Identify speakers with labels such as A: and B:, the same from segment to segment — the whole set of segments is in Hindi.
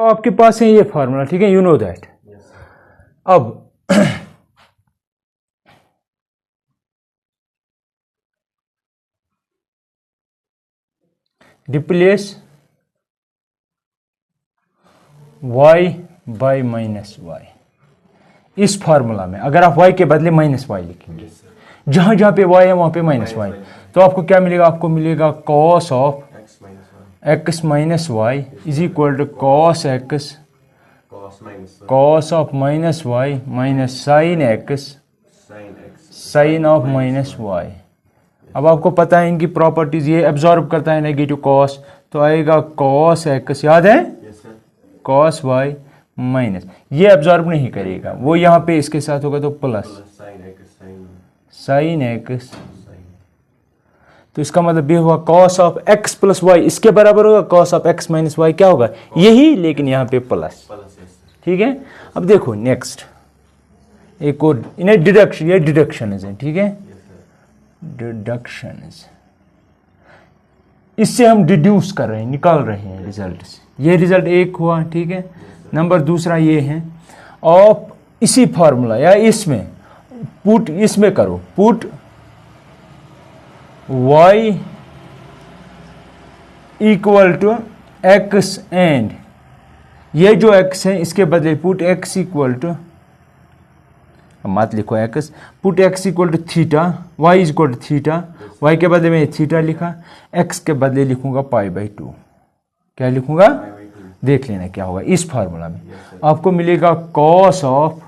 A: तो आपके पास है ये फार्मूला, ठीक है, यू नो दैट। अब replace y by minus y. इस फार्मूला में अगर आप y के बदले माइनस वाई लिखेंगे, जहां जहां पे y है वहां पे माइनस वाई, तो आपको क्या मिलेगा? आपको मिलेगा cos of x minus y is equal to cos x cos of minus y minus sine x sine of minus y. अब आपको पता है इनकी प्रॉपर्टीज, ये एब्जॉर्ब करता है नेगेटिव cos, तो आएगा cos x, याद है, cos y माइनस, ये एब्जॉर्ब नहीं करेगा, वो यहाँ पे इसके साथ होगा तो प्लस साइन x, तो इसका मतलब ये हुआ cos of x plus y, इसके बराबर होगा cos of x minus y, क्या होगा यही, लेकिन यहाँ पे प्लस, ठीक है। अब देखो नेक्स्ट एक और, इन्हें डिडक्शन, ये डिडक्शन है, ठीक है, डिडक्शन, इससे हम डिड्यूस कर रहे हैं, निकाल रहे हैं रिजल्ट से, ये रिजल्ट एक हुआ, ठीक है। नंबर दूसरा ये है, और इसी फॉर्मूला या इसमें पुट, इसमें करो put y equal to x and ये जो x है इसके बदले पुट x इक्वल टू, मत लिखो x, put x equal to theta, y is equal to theta, y के बदले में थीटा लिखा, x के बदले लिखूंगा π/2, क्या लिखूंगा देख लेना क्या होगा। इस फार्मूला में आपको मिलेगा cos of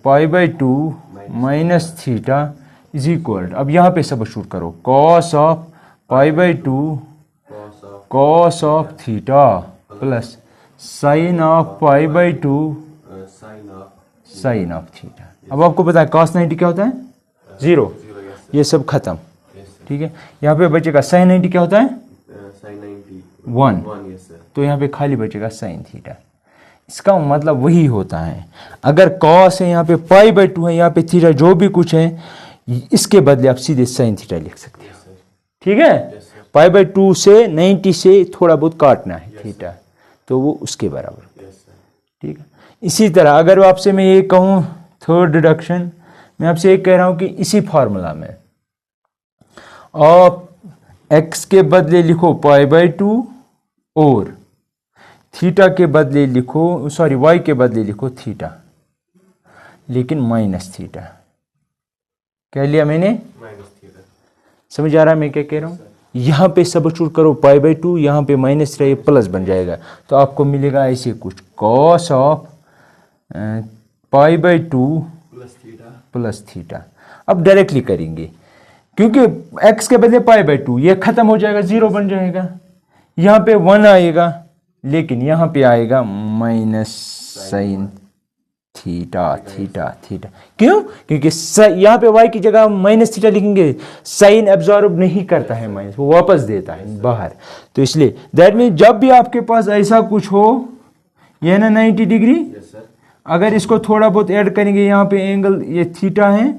A: π/2 minus theta is equal, अब यहाँ पे सबस्टिट्यूट करो, cos of π/2 cos of theta plus sine of π/2 sine of theta. अब आपको पता है cos 90 क्या होता है, 0, ये सब खत्म, ठीक है। यहाँ पे बचेगा sin 90 क्या होता है, 1, तो यहाँ पे खाली बचेगा sin थीटा। इसका मतलब वही होता है, अगर cos है यहाँ पे π/2 है, यहाँ पे थीटा जो भी कुछ है, इसके बदले आप सीधे sin थीटा लिख सकते हो, ठीक है। π/2 से 90 से थोड़ा बहुत काटना है थीटा, तो वो उसके बराबर, ठीक है। इसी तरह अगर आपसे मैं ये कहूँ थर्ड डिडक्शन, मैं आपसे ये कह रहा हूँ कि इसी फार्मूला में आप x के बदले लिखो π/2 और थीटा के बदले लिखो, सॉरी y के बदले लिखो थीटा, लेकिन माइनस थीटा, कह लिया मैंने, समझ आ रहा है मैं क्या कह रहा हूँ। यहाँ पे सबस्टिट्यूट करो π/2, यहाँ पे माइनस रहे प्लस बन जाएगा, तो आपको मिलेगा ऐसे कुछ cos ऑफ π/2 प्लस थीटा। अब डायरेक्टली करेंगे, क्योंकि x के बदले π/2, ये खत्म हो जाएगा, 0 बन जाएगा, यहाँ पे 1 आएगा, लेकिन यहाँ पे आएगा minus sine theta theta theta, क्यों? क्योंकि यहाँ पे y की जगह माइनस थीटा लिखेंगे, साइन एब्जॉर्ब नहीं करता है माइनस, वो वापस देता है बाहर, तो इसलिए दैट मीन जब भी आपके पास ऐसा कुछ हो, ये ना 90 डिग्री, अगर इसको थोड़ा बहुत ऐड करेंगे, यहाँ पे एंगल ये थीटा है,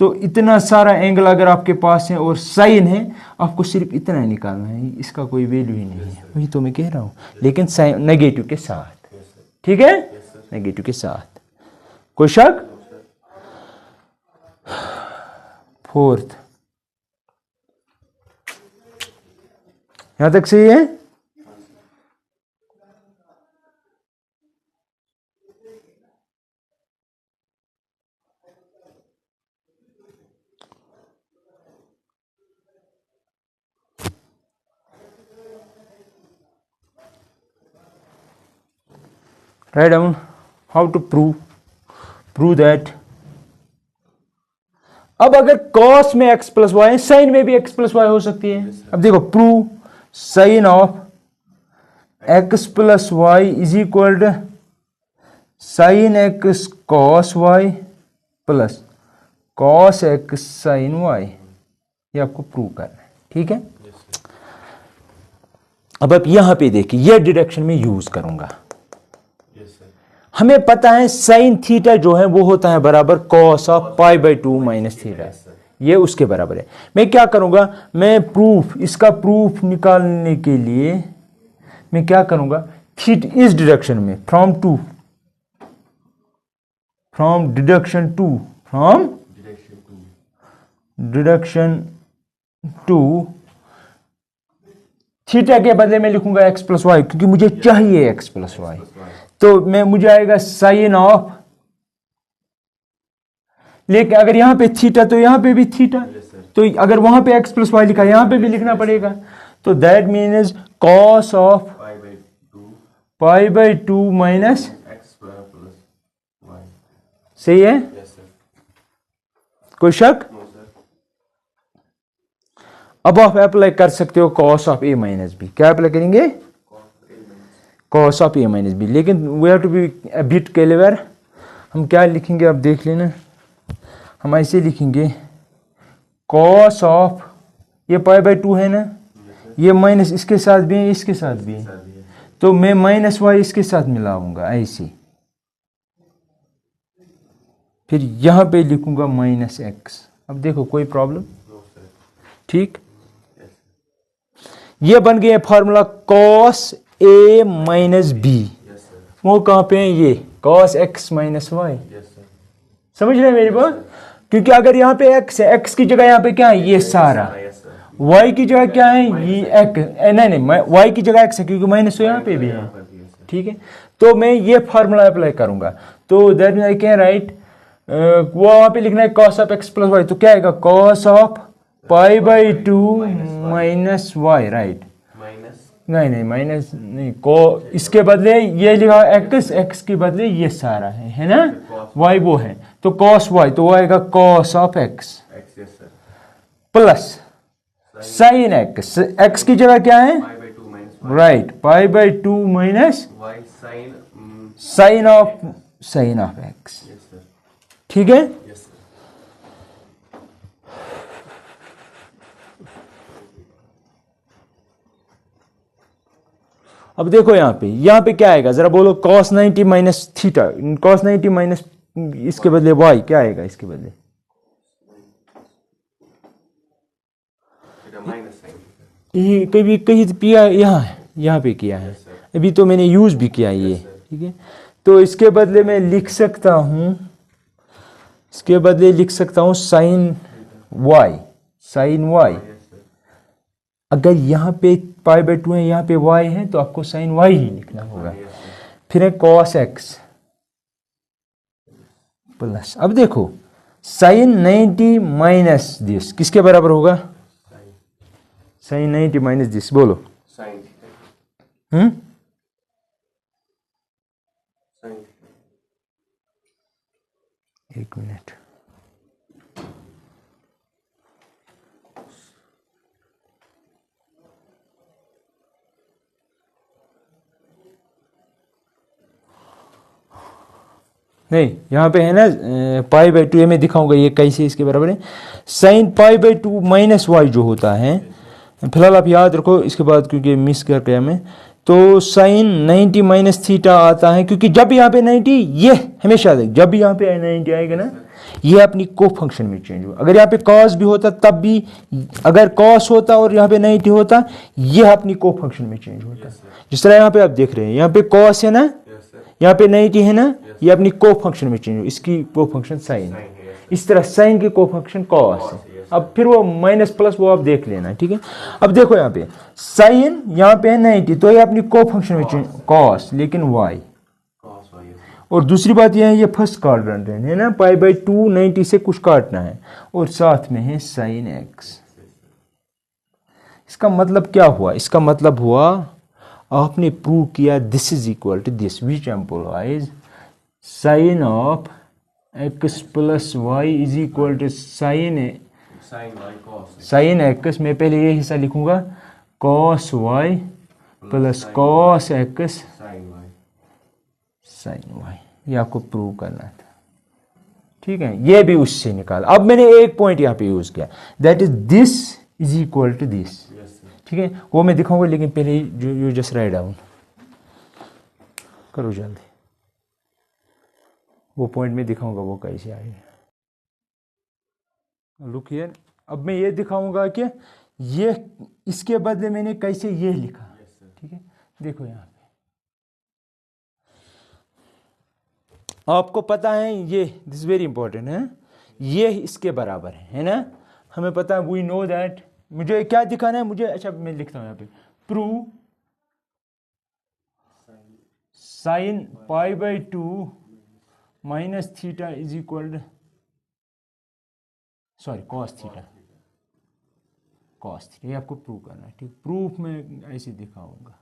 A: तो इतना सारा एंगल अगर आपके पास है और साइन है, आपको सिर्फ इतना निकालना है, इसका कोई वैल्यू ही नहीं है, वही तो मैं कह रहा हूँ, लेकिन साइन नेगेटिव के साथ, ठीक है, नेगेटिव के साथ, कोई शक। फोर्थ, यहां तक सही है। Write down how to prove that। अब अगर cos में x प्लस वाई है, साइन में भी x प्लस वाई हो सकती है। अब देखो, prove sine of x plus y is equal to sine x cos y plus cos x sine y, ये आपको प्रूव करना है, ठीक है। अब आप यहां पे देखिए, ये डिडक्शन में यूज करूंगा। हमें पता है साइन थीटा जो है वो होता है बराबर cos ऑफ π/2 माइनस थीटा, ये उसके बराबर है। मैं क्या करूंगा, मैं प्रूफ, इसका प्रूफ निकालने के लिए मैं क्या करूंगा, थीट इस डिडक्शन में फ्रॉम डिडक्शन टू थीटा के बदले में लिखूंगा x प्लस वाई, क्योंकि मुझे चाहिए x प्लस वाई। तो मुझे आएगा साइन ऑफ, लेकिन अगर यहां पे थीटा तो यहां पे भी थीटा, तो अगर वहां पे x प्लस वाई लिखा यहां पे भी लिखना पड़ेगा। तो that means cos of pi by two minus, सही है? कोई शक? अब आप अप्लाई कर सकते हो cos of A minus B. क्या अप्लाई करेंगे? Cos of A minus B. लेकिन we have to be a bit clever. हम क्या लिखेंगे आप देख लेना। हम ऐसे लिखेंगे कॉस ऑफ, ये पाई बाई टू है ना, ये माइनस इसके साथ भी है, इसके साथ भी है, तो मैं माइनस वाई इसके साथ मिलाऊंगा ऐसे, फिर यहां पे लिखूंगा माइनस एक्स। अब देखो कोई प्रॉब्लम? ठीक, ये बन गया formula cos A minus B. वो कहां पे है? ये कॉस एक्स माइनस वाई। समझ रहे हैं मेरी बात? क्योंकि अगर यहाँ पे x है, x की जगह यहाँ पे क्या है? ये सारा। y की जगह क्या है? ये x, नहीं y की जगह x है, क्योंकि माइनस यहाँ पे भी है। ठीक है, तो मैं ये फॉर्मूला अप्लाई करूंगा। तो that mean I can write, वो वहां पे लिखना है cos of x plus y, तो क्या आएगा? cos of pi by two minus y, right? नहीं माइनस नहीं, इसके बदले ये लिखा x के बदले ये सारा है ना, y वो है, तो cos y, तो वो आएगा cos of x plus sine x की जगह क्या है? Right, pi by two minus sine of x। ठीक है, अब देखो यहाँ पे क्या आएगा जरा बोलो? cos 90 minus theta, cos 90 minus इसके बदले y, क्या आएगा इसके बदले? ये कभी कहीं किया, यहाँ पे किया है, अभी तो मैंने यूज भी किया ये। ठीक है, तो इसके बदले मैं लिख सकता हूं, साइन y। अगर यहाँ पे पाई बाई टू है, यहाँ पे y है, तो आपको साइन y ही लिखना होगा। फिर है cos x प्लस, अब देखो साइन 90 माइनस दिस किसके बराबर होगा? साइन 90 माइनस दिस, बोलो। एक मिनट, नहीं यहाँ पे है ना पाई बाई टू, मैं दिखाऊंगा ये कैसे इसके बराबर है। Sine pi by two minus y जो होता है, फिलहाल आप याद रखो, इसके बाद क्योंकि मिस कर गया मैं, तो साइन 90 माइनस थीटा आता है, क्योंकि जब यहाँ पे 90, ये हमेशा जब भी यहाँ पे 90 आएगा ना, ये अपनी को फंक्शन में चेंज होगा। अगर यहाँ पे कॉस भी होता तब भी, अगर कॉस होता और यहाँ पे 90 होता, ये अपनी को फंक्शन में चेंज होता। जिस तरह यहाँ पे आप देख रहे हैं, यहाँ पे कॉस है ना, यहाँ पे 90 है ना, ये अपनी को फंक्शन में चेंज हो, इसकी को फंक्शन साइन है। इस तरह साइन की को फंक्शन कॉस है। अब फिर वो माइनस प्लस वो आप देख लेना। ठीक है, अब देखो यहाँ पे साइन यहाँ पे है 90, तो ये अपनी को फंक्शन में चेंज कॉस, लेकिन वाई। और दूसरी बात यह है, ये फर्स्ट क्वाड्रेंट है ना, पाई बाई टू 90 से कुछ काटना है, और साथ में है साइन एक्स। इसका मतलब क्या हुआ? इसका मतलब हुआ आपने प्रूव किया this is equal to this, which implies sine of x plus y is equal to sine x. मैं पहले ये हिस्सा लिखूंगा, cos y plus cos x sine y. ये आपको प्रूव करना था। ठीक है, ये भी उससे निकाला। अब मैंने एक पॉइंट यहाँ पे यूज किया, that is this is equal to this. ठीक है, वो मैं दिखाऊंगा, लेकिन पहले यू जस्ट राइट डाउन करो जल्दी। वो पॉइंट में दिखाऊंगा वो कैसे आएगा। लुक हियर, अब मैं ये दिखाऊंगा कि ये इसके बदले मैंने कैसे ये लिखा। ठीक है, देखो यहाँ आपको पता है ये, दिस वेरी इंपॉर्टेंट है, ये इसके बराबर है ना, हमें पता है, वी नो दैट। मुझे क्या दिखाना है मुझे, अच्छा मैं लिखता हूँ यहाँ पे, prove sign pi by 2 minus theta is equal, sorry cos theta, cos theta, ये आपको प्रूव करना है, ठीक। प्रूफ में ऐसे दिखाऊंगा।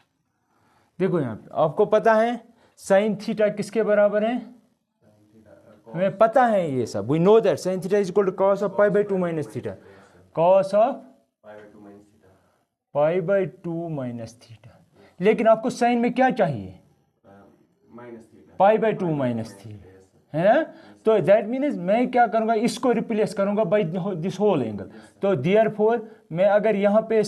A: देखो यहाँ पे आपको पता है साइन थीटा किसके बराबर है, हमें पता है ये सब, we know that sine theta is equal to cos of pi by 2 minus theta, cos of pi by 2 minus theta. लेकिन आपको साइन में क्या चाहिए, पाई बाई 2 माइनस थीटा, है ना। तो दैट मीन्स मैं क्या करूंगा, इसको रिप्लेस करूंगा बाई दिस होल एंगल। तो देयरफॉर मैं अगर यहाँ पे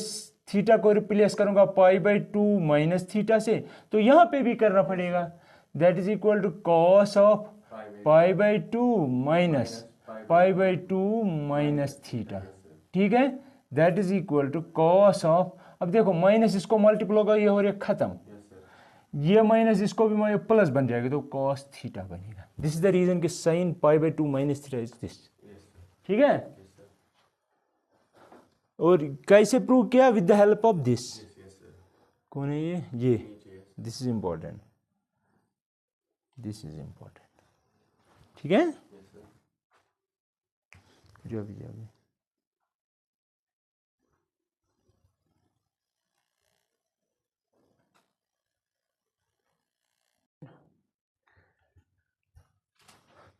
A: थीटा को रिप्लेस करूंगा पाई बाई 2 माइनस थीटा से, तो यहाँ पे भी करना पड़ेगा, that is equal to cos of pi by 2 minus pi by 2 minus theta, ठीक है। That is equal to cos of, अब देखो माइनस इसको मल्टीपल होगा, ये हो रहा है खत्म, ये माइनस इसको भी प्लस बन जाएगा, तो कॉस थीटा बनेगा। दिस इज द रीजन कि sine pi by 2 minus theta is this, ठीक है। और कैसे प्रूव किया, with the help of this, कौन है ये, this is important, this is important, ठीक है। जो भी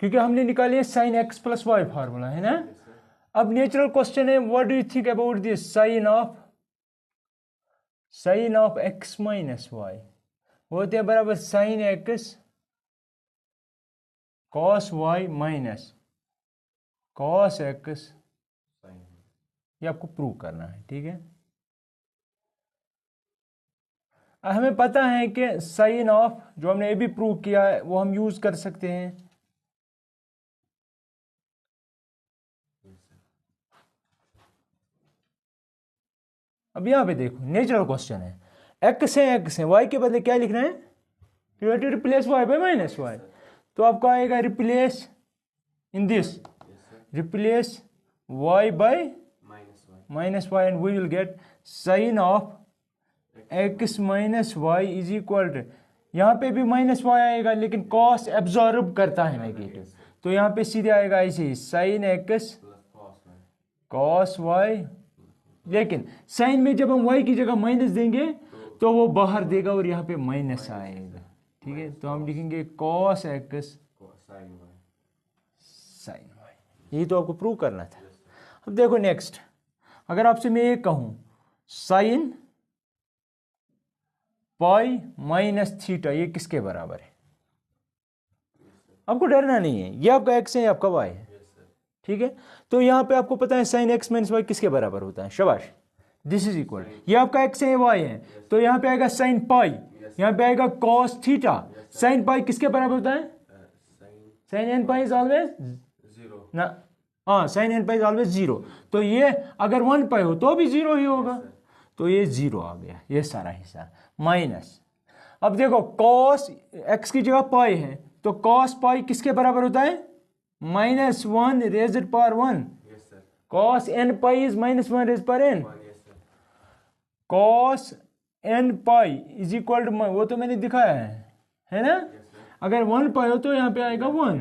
A: क्योंकि हमने निकाली है sine x plus y formula, है ना। अब नेचुरल क्वेश्चन है, what do you think about this sine of x minus Y होते हैं बराबर sine x cos y minus cos x, ये आपको प्रूव करना है, ठीक है। हमें पता है कि साइन ऑफ, जो हमने ये भी प्रूव किया है, वो हम यूज कर सकते हैं, अब यहां पे देखो नेचुरल क्वेश्चन है, एक्स है वाई के बदले क्या लिखना है, you have to replace y by minus y, तो आपको आएगा replace in this, replace y by minus y and we will get sine of x minus y is equal to, यहाँ पे भी माइनस वाई आएगा लेकिन कॉस एब्जॉर्ब करता है नेगेटिव, तो यहाँ पे सीधे आएगा ऐसे साइन एक्स कॉस वाई, लेकिन साइन में जब हम y की जगह माइनस देंगे तो वो बाहर देगा और यहाँ पे माइनस आएगा, ठीक है। तो हम लिखेंगे cos x sin y, यही तो आपको प्रूव करना था। अब देखो नेक्स्ट, अगर आपसे मैं ये कहूं साइन पाई माइनस थीटा, ये किसके बराबर है, आपको डरना नहीं है, ये आपका x है, ये आपका y है, ठीक है। तो यहां पे आपको पता है साइन एक्स माइनस वाई किसके बराबर होता है, शाबाश, दिस इज इक्वल, ये आपका एक्स है, वाई है, तो यहां पे आएगा साइन पाई, यहां पे आएगा कॉस थीटा, साइन पाई किसके बराबर होता है, sine n pi is always zero ना, हाँ sine n pi is always zero, तो ये अगर 1 पाई हो तो भी जीरो ही होगा, तो ये जीरो आ गया, ये सारा हिस्सा माइनस। अब देखो कॉस एक्स की जगह पाई है, तो कॉस पाई किसके बराबर होता है, -1 raised power 1, cos n pi is -1 raised power n, cos n pi is equal to, वो तो मैंने दिखाया है ना, अगर 1 पाई हो तो यहाँ पे आएगा 1,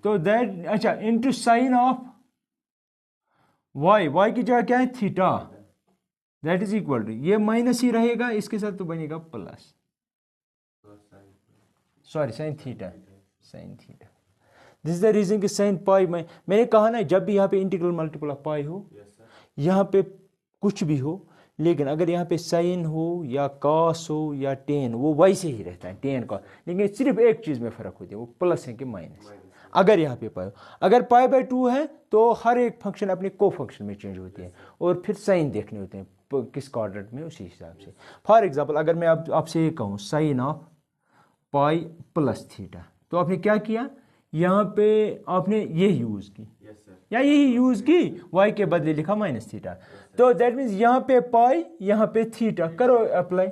A: तो दैट, अच्छा, इंटू साइन ऑफ y की जगह क्या है theta, that is equal to, ये माइनस ही रहेगा इसके साथ तो बनेगा plus, sorry sine theta, this is the reason कि साइन पाई में मैंने कहा ना, जब भी यहाँ पे इंटीग्रल मल्टीपल ऑफ पाई हो, यहाँ पे कुछ भी हो, लेकिन अगर यहाँ पे साइन हो या कॉस हो या टेन, वो वैसे ही रहता है टेन का, लेकिन सिर्फ एक चीज में फर्क होती है, वो प्लस है कि माइनस। अगर यहाँ पे पाई हो, अगर पाई बाई 2 है तो हर एक फंक्शन अपने को फंक्शन में चेंज होते हैं और फिर साइन देखने होते हैं किस क्वाड्रेंट में, उसी हिसाब से। फॉर एग्जाम्पल अगर मैं आपसे ये कहूँ sine of pi plus theta, तो आपने क्या किया, यहाँ पे आपने ये यूज की, या यही यूज की, y के बदले लिखा माइनस थीटा, तो दैट मीन्स यहाँ पे पाई यहाँ पे थीटा, करो अप्लाई,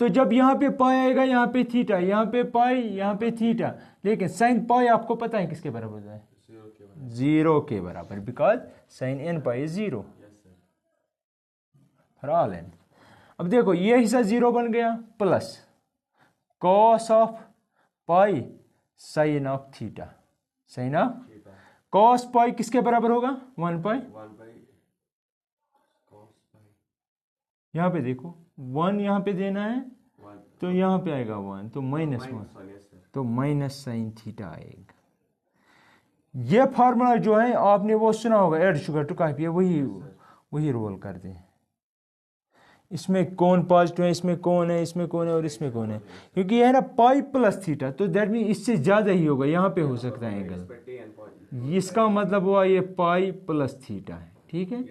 A: तो जब यहाँ पे पाई आएगा यहाँ पे थीटा, यहाँ पे पाई यहाँ पे थीटा, लेकिन साइन पाई आपको पता है किसके बराबर होता है? 0 के बराबर, because sine n pi is 0 for all n। अब देखो ये हिस्सा 0 बन गया, plus cos of pi sine of theta, sine of cos pi किसके बराबर होगा? 1 पाई। यहां पे देखो 1 यहां पे देना है तो यहां पे आएगा 1, तो -1, तो माइनस साइन थीटा आएगा। ये फार्मूला जो है आपने वो सुना होगा, एड शुगर टू कॉफी, वही रोल कर दें। इसमें कौन पॉजिटिव है, इसमें कौन है, इसमें कौन है और इसमें कौन है, क्योंकि ये है ना पाई प्लस थीटा, तो दैट मीन इससे ज्यादा ही होगा, यहाँ पे हो सकता है एंगल। इसका मतलब हुआ ये पाई प्लस थीटा है, ठीक है।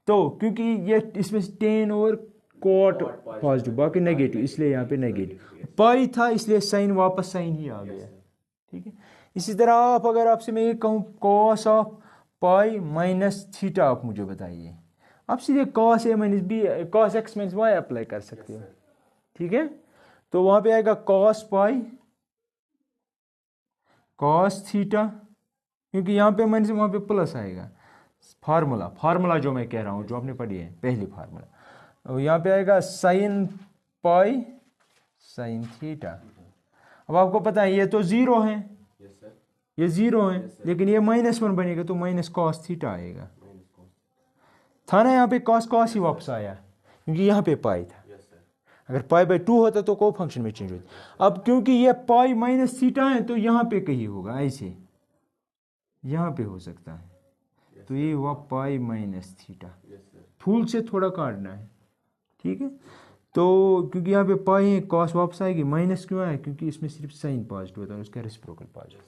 A: तो क्योंकि ये इसमें टेन और कोट पॉजिटिव, बाकी नेगेटिव, इसलिए यहाँ पे नेगेटिव पाई था, इसलिए साइन वापस साइन ही आ गया, ठीक है। इसी तरह आप अगर आपसे मैं ये कहूँ cos of pi minus theta, आप मुझे बताइए, आप सीधे cos A minus B, cos X minus Y apply कर सकते हो, ठीक है। तो वहां पे आएगा कॉस पाई कॉस थीटा, क्योंकि यहाँ पे माइनस वहां पे प्लस आएगा। फार्मूला जो मैं कह रहा हूँ, जो आपने पढ़ी है पहली फार्मूला, यहाँ पे आएगा साइन पाई साइन थीटा। अब आपको पता है ये तो 0 है, ये 0 है, लेकिन ये -1 बनेगा तो माइनस कॉस थीटा आएगा। था ना यहाँ पे कॉस ही वापस आया, क्योंकि यहाँ पे पाई था। अगर पाई बाई 2 होता तो को फंक्शन में चेंज होता। अब क्योंकि ये पाई माइनस थीटा है तो यहाँ पे कहीं होगा, ऐसे यहाँ पे हो सकता है, तो ये हुआ पाई माइनस थीटा। फूल से थोड़ा काटना है, ठीक है। तो क्योंकि यहाँ पे पाई है, कॉस वापस आएगी, माइनस क्यों आया? क्योंकि इसमें सिर्फ साइन पॉजिटिव होता है, उसका रेसिप्रोकल पॉजिटिव,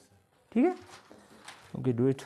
A: ठीक है। Okay, do it.